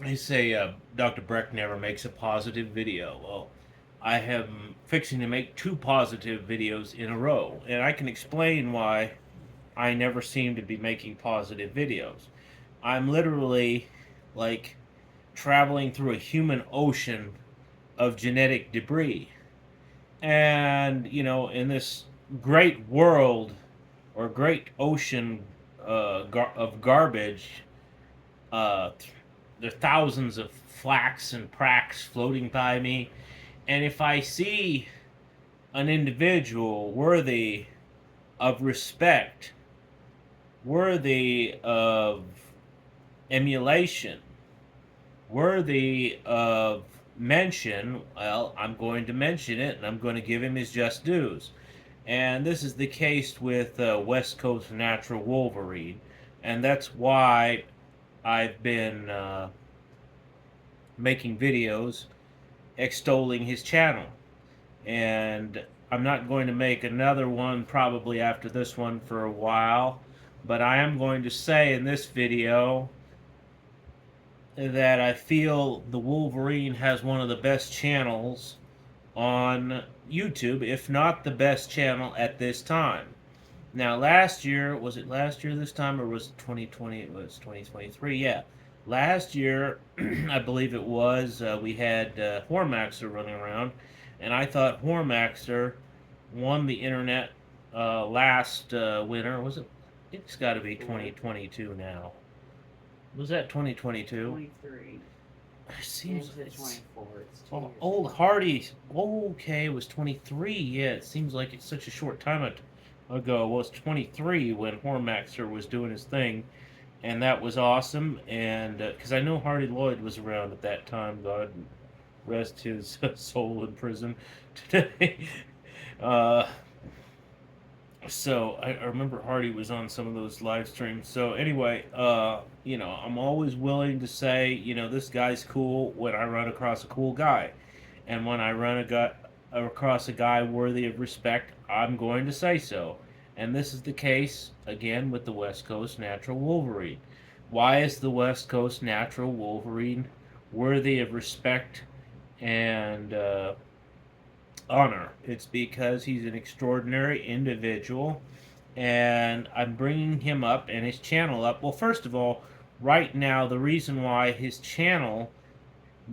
They say Dr. Breck never makes a positive video. Well, I am fixing to make two positive videos in a row, and I can explain why I never seem to be making positive videos. I'm literally like traveling through a human ocean of genetic debris. And, in this great world or great ocean of garbage, uh, there are thousands of flax and cracks floating by me. And if I see an individual worthy of respect, worthy of emulation, worthy of mention, well, I'm going to mention it and I'm going to give him his just dues. And this is the case with West Coast Natural Wolverine. And that's why I've been making videos extolling his channel. And I'm not going to make another one probably after this one for a while. But I am going to say in this video that I feel the Wolverine has one of the best channels on YouTube, if not the best channel at this time. Now, last year, was it last year this time, or was it 2020? It was 2023, yeah. Last year, I believe it was, we had Hormaxer running around, and I thought Hormaxer won the internet last winter. Was it? It's got to be 2022 now. Was that 2022? 23. It seems Into it's 24. It's 2 years. old Hardy. Okay, it was 23. Yeah, it seems like it's such a short time ago. Well, it was 23 when Hormaxer was doing his thing, and that was awesome. And because I know Hardy Lloyd was around at that time, God rest his soul in prison today. uh, so I remember Hardy was on some of those live streams. So anyway, I'm always willing to say, this guy's cool when I run across a cool guy, and when I across a guy worthy of respect, I'm going to say so. And this is the case again with the West Coast Natural Wolverine. Why is the West Coast Natural Wolverine worthy of respect and honor? It's because he's an extraordinary individual, and I'm bringing him up and his channel up. Well, first of all, right now, the reason why his channel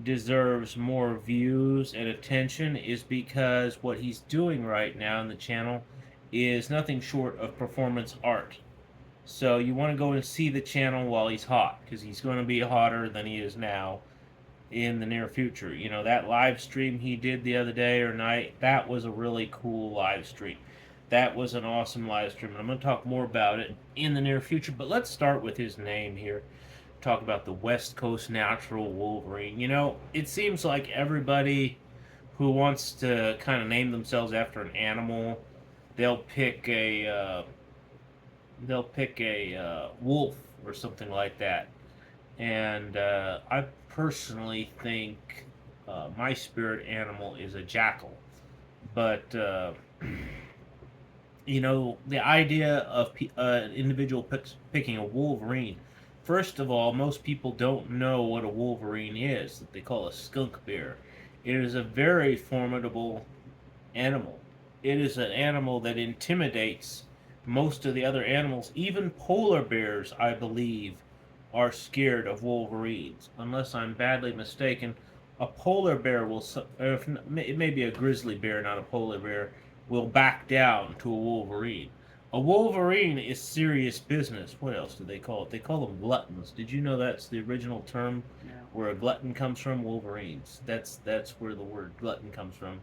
deserves more views and attention is because what he's doing right now in the channel is nothing short of performance art. So you want to go and see the channel while he's hot, because he's going to be hotter than he is now in the near future. That live stream he did the other day or night, that was a really cool live stream. That was an awesome live stream. And I'm going to talk more about it in the near future. But let's start with his name here. Talk about the West Coast Natural Wolverine. It seems like everybody who wants to kind of name themselves after an animal, they'll pick a wolf or something like that. And I personally think my spirit animal is a jackal. But the idea of an individual picking a wolverine. First of all, most people don't know what a wolverine is, that they call a skunk bear. It is a very formidable animal. It is an animal that intimidates most of the other animals. Even polar bears, I believe, are scared of wolverines. Unless I'm badly mistaken, a polar bear will, if it may be a grizzly bear, not a polar bear, will back down to a wolverine. A wolverine is serious business. What else do they call it? They call them gluttons. Did you know that's the original term No. where a glutton comes from? Wolverines. That's where the word glutton comes from.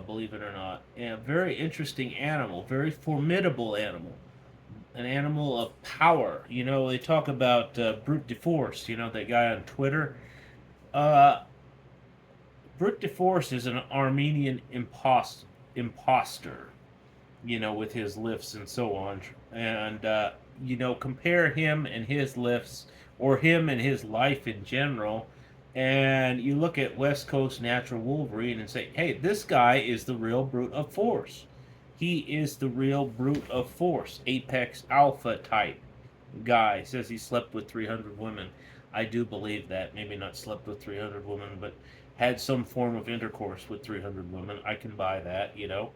Believe it or not. And very interesting animal, very formidable animal, an animal of power. They talk about brute de force. That guy on Twitter. Uh, brute de force is an Armenian imposter. With his lifts and so on. And, compare him and his lifts, or him and his life in general, and you look at West Coast Natural Wolverine and say, hey, this guy is the real brute of force. He is the real brute of force. Apex Alpha type guy. Says he slept with 300 women. I do believe that. Maybe not slept with 300 women, but had some form of intercourse with 300 women. I can buy that, you know.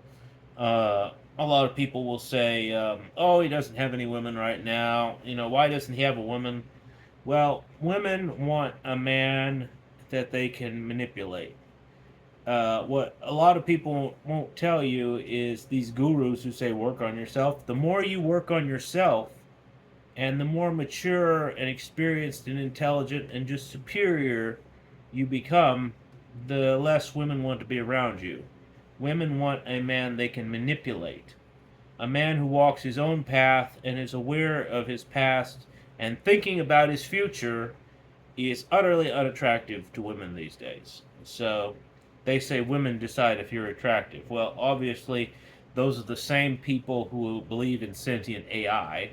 A lot of people will say, oh, he doesn't have any women right now. You know, why doesn't he have a woman? Well, women want a man that they can manipulate. What a lot of people won't tell you is these gurus who say work on yourself. The more you work on yourself, and the more mature and experienced and intelligent and just superior you become, the less women want to be around you. Women want a man they can manipulate. A man who walks his own path and is aware of his past and thinking about his future is utterly unattractive to women these days. So they say women decide if you're attractive. Well, obviously, those are the same people who believe in sentient AI.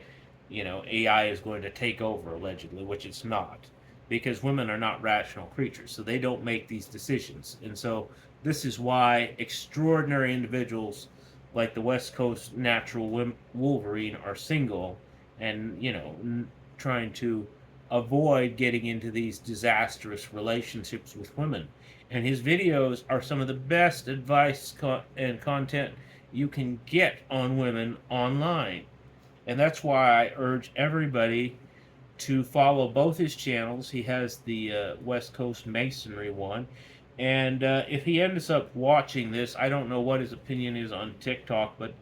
You know, AI is going to take over, allegedly, which it's not. Because women are not rational creatures, so they don't make these decisions. And so this is why extraordinary individuals like the West Coast natural Wolverine are single and, you know, trying to avoid getting into these disastrous relationships with women. And his videos are some of the best advice and content you can get on women online. And that's why I urge everybody to follow both his channels. He has the West Coast Masonry one. And if he ends up watching this, I don't know what his opinion is on TikTok, but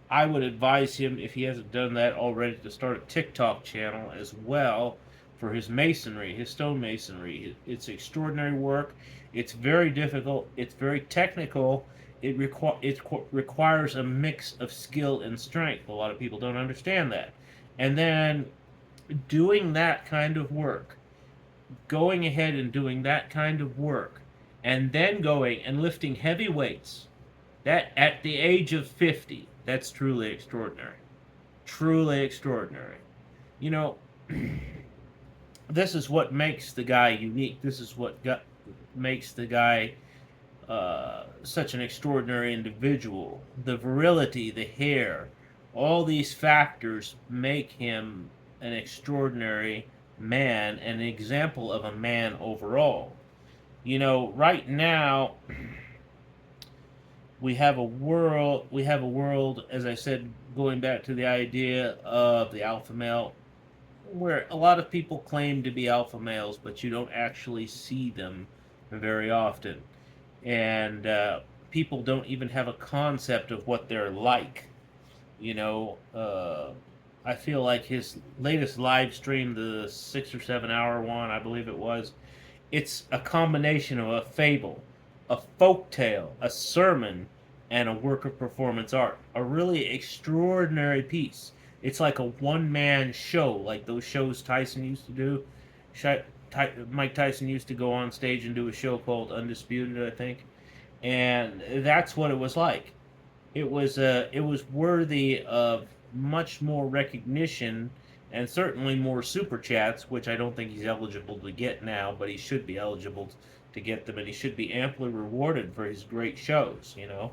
I would advise him, if he hasn't done that already, to start a TikTok channel as well for his masonry, his stone masonry. It's extraordinary work. It's very difficult. It's very technical. It requires a mix of skill and strength. A lot of people don't understand that. And then doing that kind of work, going ahead and doing that kind of work, and then going and lifting heavy weights, that at the age of 50, that's truly extraordinary. Truly extraordinary. You know, this is what makes the guy unique. This is what makes the guy such an extraordinary individual. The virility, the hair, all these factors make him an extraordinary man and an example of a man overall. You know, right now we have a world, as I said, going back to the idea of the alpha male, where a lot of people claim to be alpha males, but you don't actually see them very often. And people don't even have a concept of what they're like. You know, I feel like his latest live stream, the 6 or 7 hour one, I believe it was, it's a combination of a fable, a folk tale, a sermon, and a work of performance art. A really extraordinary piece. It's like a one-man show, like those shows Tyson used to do. Mike Tyson used to go on stage and do a show called Undisputed, I think. And that's what it was like. It was worthy of much more recognition and certainly more super chats, which I don't think he's eligible to get now, but he should be eligible to get them, and he should be amply rewarded for his great shows, you know.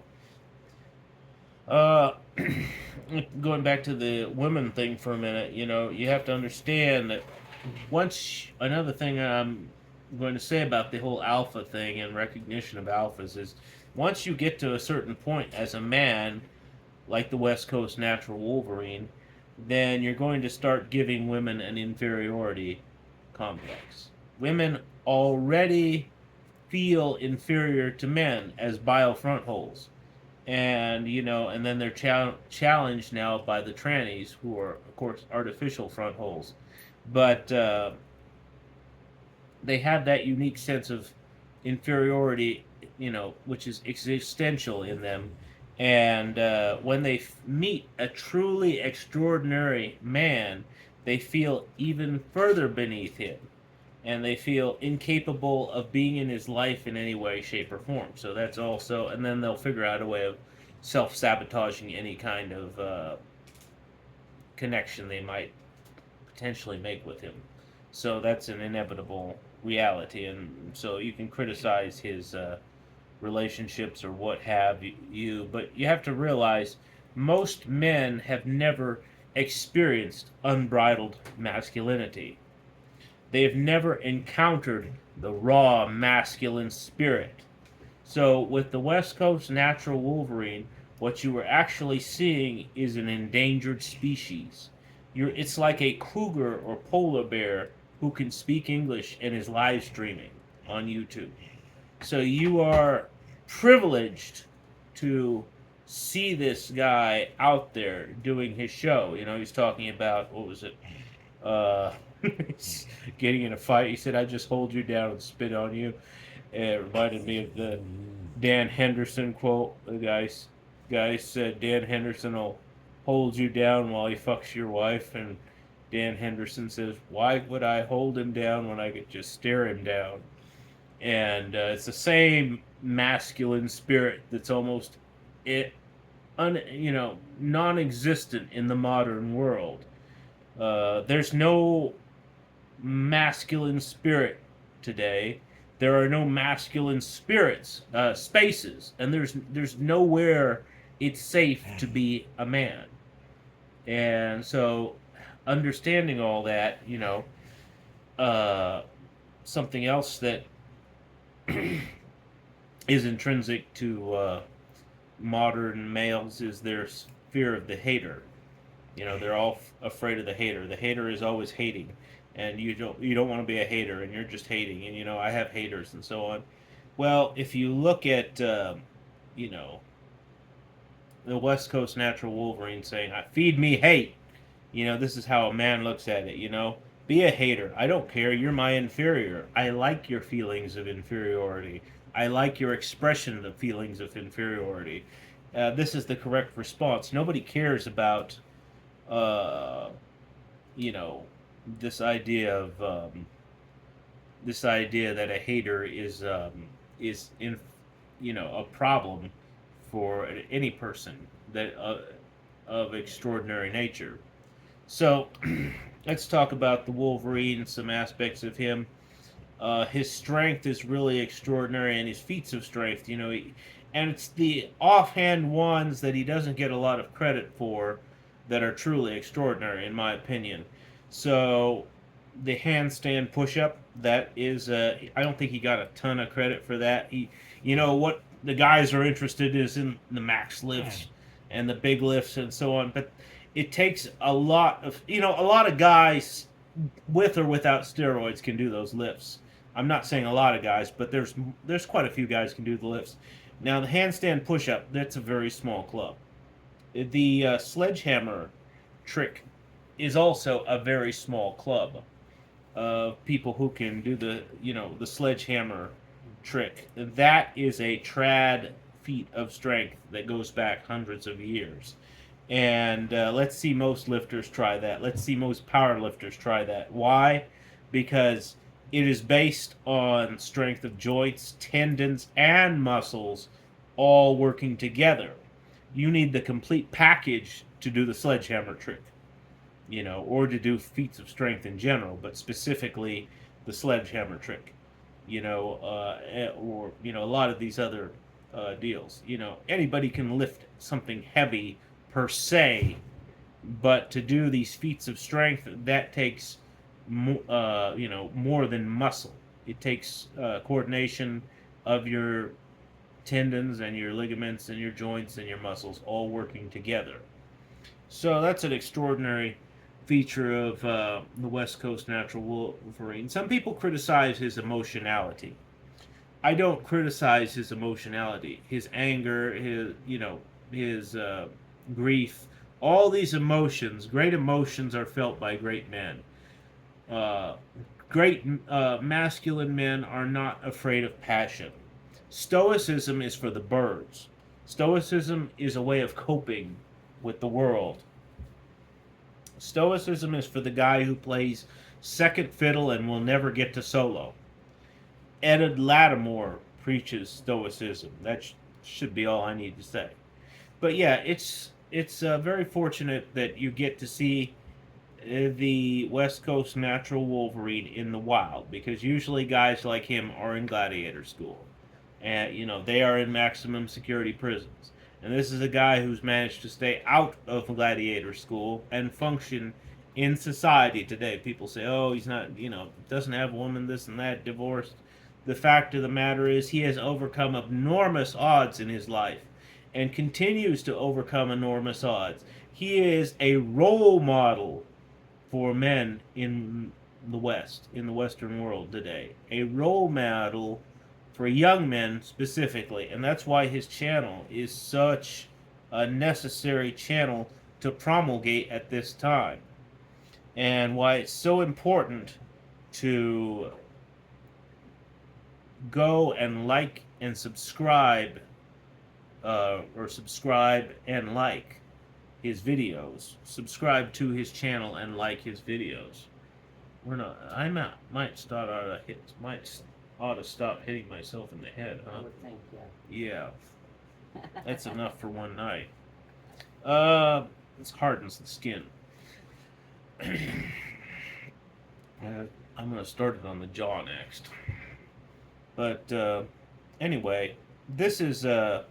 Going back to the women thing for a minute, you know, you have to understand that another thing I'm going to say about the whole alpha thing and recognition of alphas is once you get to a certain point as a man, like the West Coast natural Wolverine, then you're going to start giving women an inferiority complex. Women already feel inferior to men as bio front holes. And, you know, and then they're challenged now by the trannies, who are, of course, artificial front holes. But they have that unique sense of inferiority, you know, which is existential in them. And when they meet a truly extraordinary man, they feel even further beneath him. And they feel incapable of being in his life in any way, shape, or form. So that's also, and then they'll figure out a way of self-sabotaging any kind of connection they might potentially make with him. So that's an inevitable reality. And so you can criticize his relationships or what have you, but you have to realize most men have never experienced unbridled masculinity. They've never encountered the raw masculine spirit. So with the West Coast natural Wolverine, what you were actually seeing is an endangered species. It's like a cougar or polar bear who can speak English and is live streaming on YouTube. So you are privileged to see this guy out there doing his show. You know, he's talking about, what was it? Uh, getting in a fight. He said, "I just hold you down and spit on you." It reminded me of the Dan Henderson quote. The guy said Dan Henderson will hold you down while he fucks your wife, and Dan Henderson says, "Why would I hold him down when I could just stare him down?" And it's the same masculine spirit that's almost non-existent in the modern world. There's no masculine spirit today. There are no masculine spirits, spaces, and there's nowhere it's safe to be a man. And so, understanding all that, uh, something else that is intrinsic to modern males is their fear of the hater. They're all afraid of the hater. The hater is always hating, and you don't want to be a hater, and you're just hating. And I have haters and so on. Well, if you look at you know the West Coast natural Wolverine saying, "I feed me hate," this is how a man looks at it. Be a hater. I don't care. You're my inferior. I like your feelings of inferiority. I like your expression of feelings of inferiority. This is the correct response. Nobody cares about uh, you know, this idea that a hater is in a problem for any person that of extraordinary nature. So let's talk about the Wolverine, some aspects of him. His strength is really extraordinary, and his feats of strength, and it's the offhand ones that he doesn't get a lot of credit for that are truly extraordinary, in my opinion. So, the handstand push-up, that is, I don't think he got a ton of credit for that. What the guys are interested in is in the max lifts and the big lifts and so on, but it takes a lot of guys with or without steroids can do those lifts. I'm not saying a lot of guys, but there's quite a few guys can do the lifts. Now the handstand push-up, that's a very small club. The sledgehammer trick is also a very small club of people who can do the sledgehammer trick. That is a trad feat of strength that goes back hundreds of years. And let's see most lifters try that. Let's see most power lifters try that. Why? Because it is based on strength of joints, tendons, and muscles all working together. You need the complete package to do the sledgehammer trick, or to do feats of strength in general, but specifically the sledgehammer trick, or a lot of these other deals. Anybody can lift something heavy per se, but to do these feats of strength, that takes more than muscle. It takes coordination of your tendons and your ligaments and your joints and your muscles all working together. So that's an extraordinary feature of the West Coast natural Wolverine. Some people criticize his emotionality. I don't criticize his emotionality, his anger, his grief. All these emotions, great emotions, are felt by great men. Uh, Great masculine men are not afraid of passion. Stoicism is for the birds. Stoicism is a way of coping with the world. Stoicism is for the guy who plays second fiddle and will never get to solo. Ed Lattimore preaches Stoicism. That should be all I need to say. But yeah, it's very fortunate that you get to see the West Coast natural Wolverine in the wild, because usually guys like him are in gladiator school, and they are in maximum security prisons. And this is a guy who's managed to stay out of gladiator school and function in society today. People say, oh, he's not, doesn't have a woman, this and that, divorced. The fact of the matter is, he has overcome enormous odds in his life and continues to overcome enormous odds. He is a role model for men in the West, in the Western world today. A role model for young men specifically. And that's why his channel is such a necessary channel to promulgate at this time. And why it's so important to go and like and subscribe, or subscribe and like his videos. Subscribe to his channel and like his videos. Might start out of hits. Ought to stop hitting myself in the head, huh? I would think, Yeah, that's enough for one night. This hardens the skin. I'm gonna start it on the jaw next. But anyway, this is a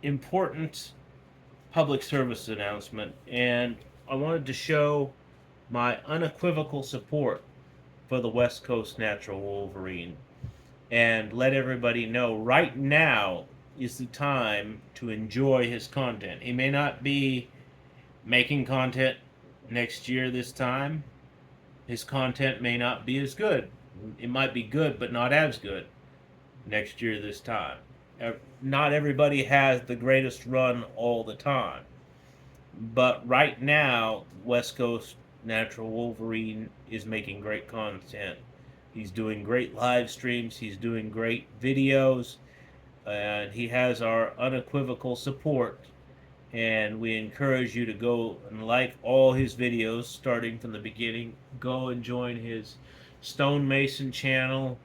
important public service announcement, and I wanted to show my unequivocal support for the West Coast Natural Wolverine and let everybody know right now is the time to enjoy his content. He may not be making content next year this time. His content may not be as good. It might be good, but not as good next year this time. Not everybody has the greatest run all the time. But right now, West Coast Natural Wolverine is making great content. He's doing great live streams. He's doing great videos. And he has our unequivocal support. And we encourage you to go and like all his videos starting from the beginning. Go and join his stonemason channel,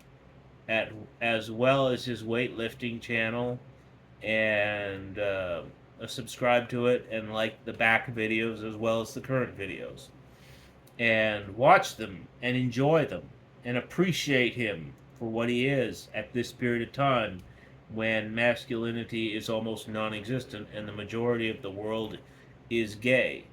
as well as his weightlifting channel, and subscribe to it and like the back videos as well as the current videos, and watch them and enjoy them and appreciate him for what he is at this period of time when masculinity is almost non-existent and the majority of the world is gay.